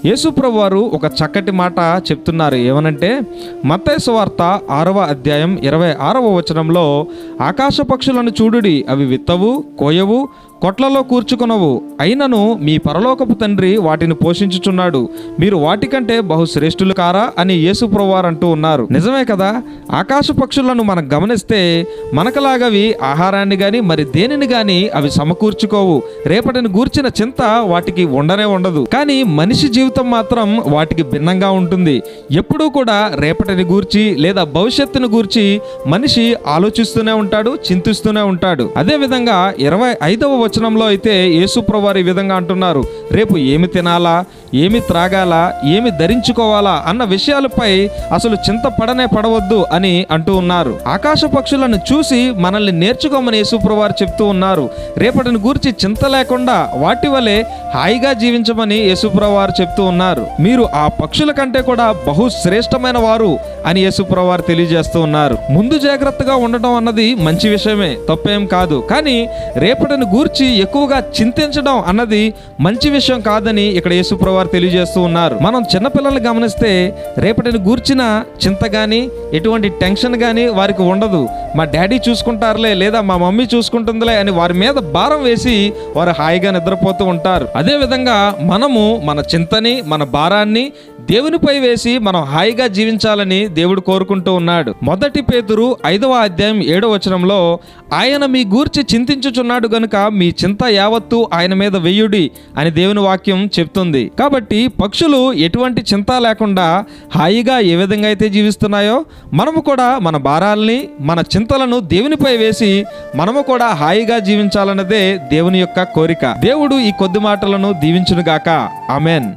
యేసుప్రభు వారు ఒక చక్కటి మాట చెప్తున్నారు. ఏమనంటే మత్తయి సువార్త 6వ అధ్యాయం 26వ వచనంలో, ఆకాశ పక్షులను చూడుడి, అవి విత్తవు, కోయవు, కొట్లలో కూర్చుకొనవు, అయినను మీ పరలోకపు తండ్రి వాటిని పోషించుచున్నాడు, మీరు వాటికంటే బహుశ్రేష్ఠులు కారా అని యేసుప్రభు వారు అంటూ ఉన్నారు. నిజమే కదా. ఆకాశ పక్షులను మనం గమనిస్తే మనకలాగవి ఆహారాన్ని గాని మరి దేనిని గాని అవి సమకూర్చుకోవు. రేపటిని గూర్చిన చింత వాటికి ఉండనే ఉండదు. కానీ మనిషి జీవితం మాత్రం వాటికి భిన్నంగా ఉంటుంది. ఎప్పుడూ కూడా రేపటిని గూర్చి లేదా భవిష్యత్తును గూర్చి మనిషి ఆలోచిస్తూనే ఉంటాడు, చింతిస్తూనే ఉంటాడు. అదే విధంగా 25వ వచనంలో అయితే యేసుప్రభు వారు ఈ విధంగా అంటున్నారు, రేపు ఏమి తినాలా, ఏమి త్రాగాలా, ఏమి ధరించుకోవాలా అన్న విషయాలపై అసలు చింత పడవద్దు అని అంటూ ఉన్నారు. ఆకాశ పక్షులను చూసి మనల్ని నేర్చుకోమని యేసుప్రభు వారు చెప్తూ ఉన్నారు. రేపటిని గూర్చి చింత లేకుండా వాటి వలె హాయిగా జీవించమని యేసుప్రభు వారు చెప్తూ ఉన్నారు. మీరు ఆ పక్షుల కంటే కూడా బహుశ్రేష్టమైన వారు అని యేసుప్రభు వారు తెలియజేస్తూ ఉన్నారు. ముందు జాగ్రత్తగా ఉండడం అన్నది మంచి విషయమే, తప్పేం కాదు. కానీ రేపటిని గూర్చి ఎక్కువగా చింతించడం అన్నది మంచి విషయం కాదని ఇక్కడ యేసుప్రభు వారు తెలియజేస్తూ ఉన్నారు. మనం చిన్నపిల్లల్ని గమనిస్తే రేపటిని గూర్చిన చింత గాని ఎటువంటి టెన్షన్ గాని వారికి ఉండదు. మా డాడీ చూసుకుంటారులే లేదా మా మమ్మీ చూసుకుంటుందిలే అని వారి మీద భారం వేసి వారు హాయిగా నిద్రపోతూ ఉంటారు. అదే విధంగా మనము మన చింతని, మన భారాన్ని దేవునిపై వేసి మనం హాయిగా జీవించాలని దేవుడు కోరుకుంటూ ఉన్నాడు. 1 పేతురు 5వ అధ్యాయం 7వ వచనంలో, ఆయన మీ గూర్చి చింతించుచున్నాడు గనుక మీ చింత యావత్తు ఆయన మీద వెయ్యుడి అని దేవుని వాక్యం చెప్తుంది. కాబట్టి పక్షులు ఎటువంటి చింత లేకుండా హాయిగా ఏ విధంగా అయితే జీవిస్తున్నాయో మనము కూడా మన భారాల్ని, మన చింతలను దేవునిపై వేసి మనము కూడా హాయిగా జీవించాలన్నదే దేవుని యొక్క కోరిక. దేవుడు ఈ కొద్ది మాటలను దీవించునుగాక. ఆమెన్.